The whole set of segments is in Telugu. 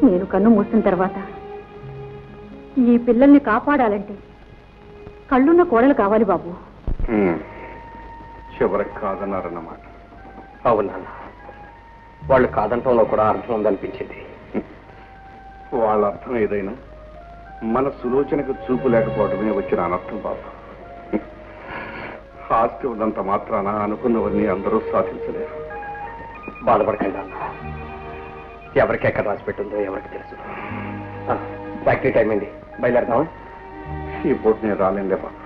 నేను కన్ను మూసిన తర్వాత ఈ పిల్లల్ని కాపాడాలంటే కళ్ళున్న కోడలు కావాలి బాబు. చివరికి కాదన్నారన్నమాట. అవునా? వాళ్ళు కాదంటంలో కూడా అర్థం ఉందనిపించింది. వాళ్ళ అర్థం ఏదైనా మన సులోచనకు చూపు లేకపోవడమే వచ్చిన అనర్థం బాబు. ఆస్తి ఉన్నంత మాత్రాన అనుకున్నవన్నీ అందరూ సాధించలేరు. బాధపడకండి అన్న. ఎవరికి ఎక్కడ రాసి పెట్టిందో ఎవరికి తెలుసు. ఫ్యాక్టరీ టైం అయింది, బయలుదేరదామా? ఈ పూట నేను రాలేందే బాబు,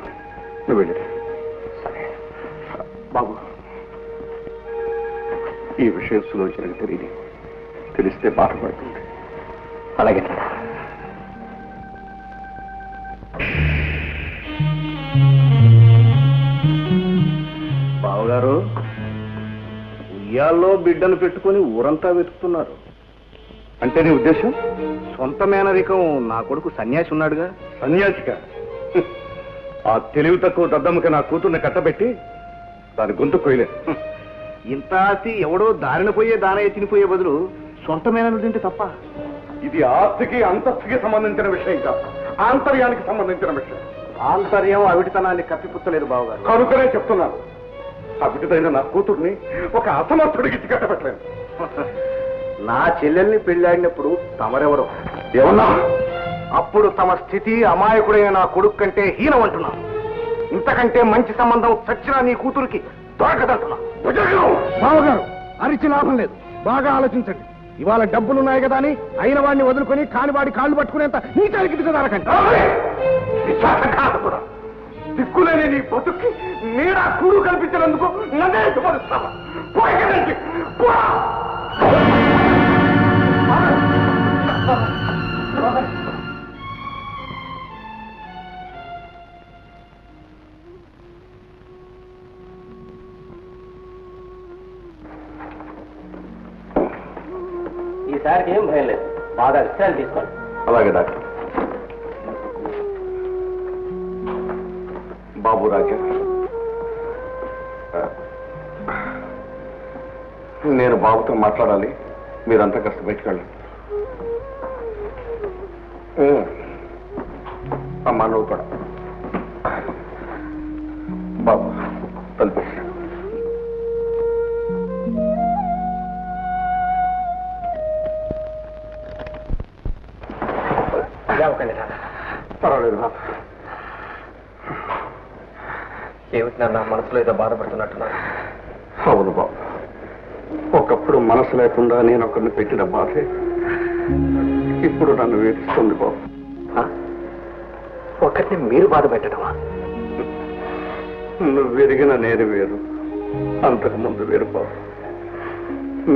నువ్వు వెళ్ళి. సరే బాబు, ఈ విషయం సులోచనకు తెలియదు. తెలిస్తే బాధపడుతుంది. అలాగే బావగారు, ఉయ్యాల్లో బిడ్డను పెట్టుకుని ఊరంతా వెతుకుతున్నారు. అంటే నీ ఉద్దేశం? సొంత మేనరికం నా కొడుకు సన్యాసి ఉన్నాడుగా. సన్యాసిగా? ఆ తెలివి తక్కువ దద్దమ్మకి నా కూతుర్ని కట్టబెట్టి దాని గొంతు కొయ్యలేదు. ఇంత ఆస్తి ఎవడో దారిన పోయే దానయ్య తినిపోయే బదులు సొంత మేనలు తింటే తప్ప. ఇది ఆస్తికి అంతస్తుకి సంబంధించిన విషయం కాదు, ఆంతర్యానికి సంబంధించిన విషయం. ఆంతర్యం అవిటితనాన్ని కప్పిపుచ్చలేదు బావగారు. కనుకనే చెప్తున్నాను, అవిటిదైన నా కూతుర్ని ఒక అసమర్థుడికి కట్టబెట్టలేదు. నా చెల్లెల్ని పెళ్ళాడినప్పుడు తమరెవరు ఏమన్నా? అప్పుడు తమ స్థితి అమాయకుడైన నా కొడుకు కంటే హీనం అంటున్నా. ఇంతకంటే మంచి సంబంధం చచ్చినా నీ కూతురికి దొరకదంటున్నా. బావగారు, అరిచి లాభం లేదు, బాగా ఆలోచించండి. ఇవాళ డబ్బులున్నాయి కదా అని అయిన వాడిని వదులుకొని కానివాడి కాళ్ళు పట్టుకునేంత నీచానికి దిగదారకండి. కూడా దిక్కులేని నీ బతుక్కి నీడా కూడు కల్పించినందుకు నన్నే సుపరుస్తావా? ఈసారికి ఏం భయం లేదు, బాగా విశ్రాంతి తీసుకోండి. అలాగే డాక్టర్. బాబు రాజా, నేను బాబుతో మాట్లాడాలి. మీరంతా కాస్త బయటకు వెళ్ళండి. అమ్మా నువ్వు కూడా. బాబు తలుపు. పర్వాలేదు బాబు. ఏమిటి నాన్న మనసులో ఏదో బాధపడుతున్నట్టున్నారు? అవును బాబు, ఒకప్పుడు మనసు లేకుండా నేను ఒకరిని పెట్టిన బాధే ఇప్పుడు నన్ను వేధిస్తుంది బాబు. ఒకరిని మీరు బాధ పెట్టడమా? నువ్వు విరిగిన నేను వేరు, అంతకు ముందు వేరు బాబు.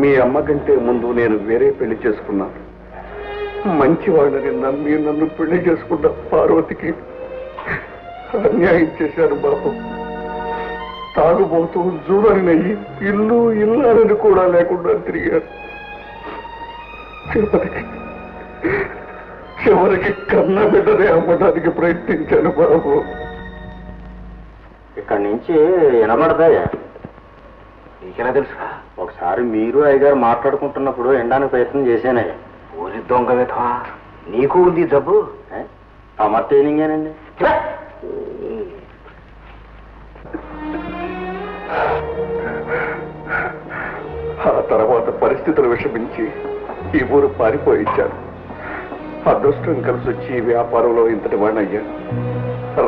మీ అమ్మ కంటే ముందు నేను వేరే పెళ్లి చేసుకున్నాను. మంచివాళ్ళని నమ్మి నన్ను పెళ్లి చేసుకున్న పార్వతికి అన్యాయం చేశారు బాబు. తాగుబోతూ జూడనినయ్యి ఇల్లు ఇల్లాలని కూడా లేకుండా తిరిగారు. చివరికి కన్న బిడ్డనే అమ్మడానికి ప్రయత్నించాను బాబు. ఇక్కడి నుంచి వినబడతాయా? నీకెలా తెలుసు? ఒకసారి మీరు అయ్యగారు మాట్లాడుకుంటున్నప్పుడు ఎండానికి ప్రయత్నం చేశానే. ఊరి దొంగ విధవా, నీకు ఉంది జబ్బు. అమర్ ట్రైనింగేనండి. ఆ తర్వాత పరిస్థితులు విషమించి ఈ ఊరు పారిపోయించాను. అదృష్టం కలిసి వచ్చి వ్యాపారంలో ఇంతటి వాడిని అయ్యాను.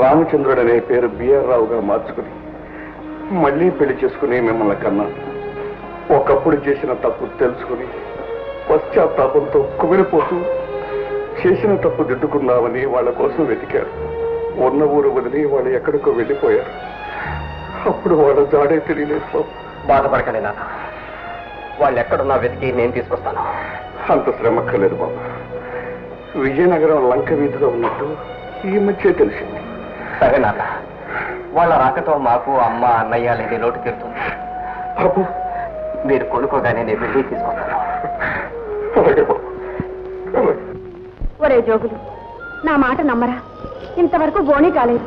రామచంద్రుడు అనే పేరు బిఆర్ రావుగా మార్చుకుని మళ్ళీ పెళ్లి చేసుకుని మిమ్మల్ని కన్నా. ఒకప్పుడు చేసిన తప్పు తెలుసుకుని పశ్చాత్తాపంతో కుమిలిపోతూ చేసిన తప్పు దిద్దుకున్నామని వాళ్ళ కోసం వెతికారు. ఉన్న ఊరు వదిలి వాళ్ళు ఎక్కడికో వెళ్ళిపోయారు. అప్పుడు వాళ్ళ జాడే తెలియలేదు. బాధపడకండి నాన్న, వాళ్ళు ఎక్కడున్నా వెతికి నేను తీసుకొస్తాను. అంత శ్రమక్కర్లేదు బాబు. విజయనగరం లంక వీధిలో ఉన్నట్టు ఈ మధ్య తెలిసింది. సరే నాన్న, వాళ్ళ రాకతో మాకు అమ్మ అన్నయ్య లేని లోటు తీరుతుంది. బాబు మీరు కొనుక్కోగానే నేను వెళ్ళి తీసుకొస్తాను. అలాగే బాబు. ఒరే జోగులు, నా మాట నమ్మరా? ఇంతవరకు బోనీ కాలేదు,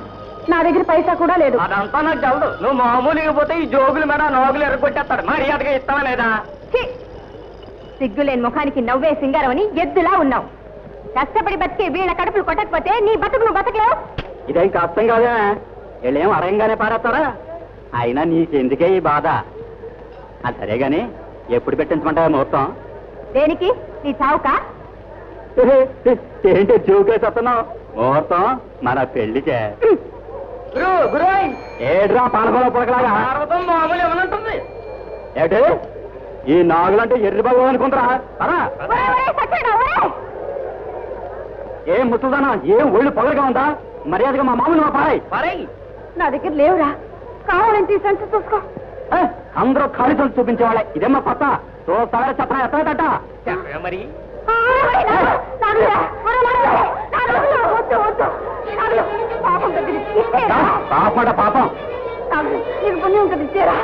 నా దగ్గర పైసా కూడా లేదు. అదంతా నాకు చల్లదు. నువ్వు మామూలుగా పోతే ఈ జోగులు మేడ నోగులు ఎరగొట్టేస్తాడు. మర్యాదగా ఇస్తావా లేదా? సిగ్గులేని ముఖానికి నవ్వే సింగారం అని ఎద్దులా ఉన్నావు. కష్టపడి బతికే వీళ్ళ కడుపులు కొట్టకపోతే నీ బతుకు నువ్వు బతకలేవు. ఇదేం కష్టం కాదా? వీళ్ళేం అరయంగానే పారేస్తారా? అయినా నీకెందుకే ఈ బాధ? అది సరే గాని ఎప్పుడు పెట్టించమంటావా ముహూర్తం? దేనికి? నీ చావుకా? ఏంటి జోకేస్తున్నావు? ముహూర్తం మన పెళ్లికే. ఏడ్రా పాలకొల పొడకలాగా మామూలు ఏమనంటుంది ఏటి? ఈ నాగులంటే ఎర్రి బాబు అనుకుంటారా? ఏం ముసల్దానా? ఏం ఒళ్ళు పొగరగా ఉందా? మర్యాదగా మా మామూలు మా పారాయి. నా దగ్గర లేవురా, కావాలంటే ఈ సంచి చూసుకో. అందరూ ఖాళీ సంచి చూపించేవాళ్ళే. ఇదేమ్మా కొత్త చూస్తారా? చెప్పరా ఎత్తట మరి. పాపడ పాపం నీకు పుణ్యం ఉంటుంది ఇచ్చేరా.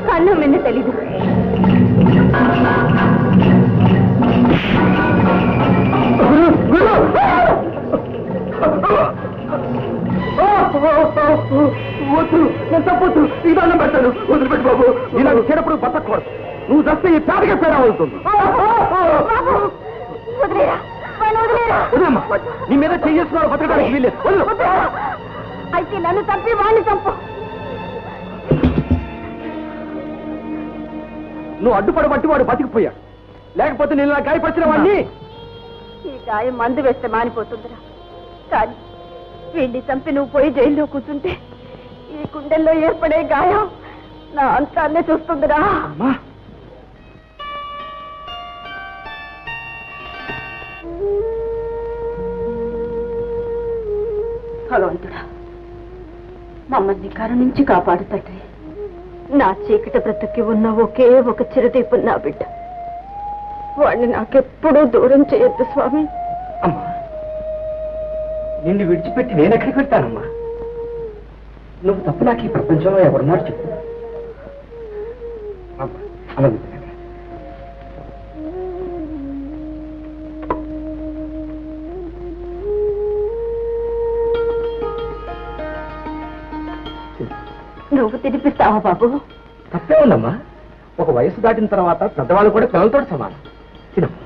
కన్ను తెలీదు. వద్దు, నేను తప్పొద్దు, ఈ దండం పెడతాను, వదిలిపెట్టు బాబు. ఇలా వచ్చేటప్పుడు బతకూడదు. నువ్వు చస్తే ఈ పేదగా పేడా అవుతుంది. నీ మీద చేస్తున్నారు, బతకడానికి వీల్లేదు. అయితే నన్ను చంపి వాడిని చంపు. నువ్వు అడ్డుపడబట్టి వాడు బతికిపోయాడు. లేకపోతే నేను ఇలా గాయపరిచిన వాడిని. ఈ గాయం మందు వేస్తే మానిపోతుందిరా, కానీ వీడిని చంపి నువ్వు పోయి జైల్లో కూర్చుంటే ఈ గుండెల్లో ఏర్పడే గాయం నా అంతాన్నే చూస్తుందిరా. భగవంతుడా, మమ్మల్ని కరుణించి కాపాడు తండ్రి. నా చీకటి బ్రతుకి ఉన్న ఒకే ఒక చిరుదీపు నా బిడ్డ, వాడిని నాకెప్పుడూ దూరం చేయొద్దు స్వామి. అమ్మా, నిన్ను విడిచిపెట్టి నేను ఎక్కడికి వెళ్తానమ్మా? నువ్వు తప్ప నాకు ఈ ప్రపంచంలో ఎవరున్నారు చెప్పు. అలా నువ్వు తినిపిస్తావా బాబు? తప్పే ఉందమ్మా. ఒక వయసు దాటిన తర్వాత పెద్దవాళ్ళు కూడా పిల్లలతో సమానం. తినమ్మా.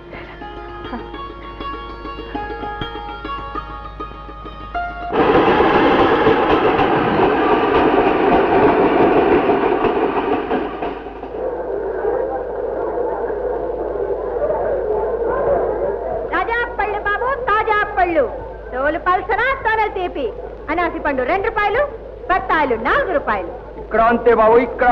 తాజా పళ్ళు బాబు, తాజా పళ్ళు. తోలు పల్సన, తొనలు తీపి. అనాసి పండు 2 రూపాయలు, బత్తాయిలు 4 రూపాయలు. ఇక్కడ అంతే బాబు, ఇక్కడ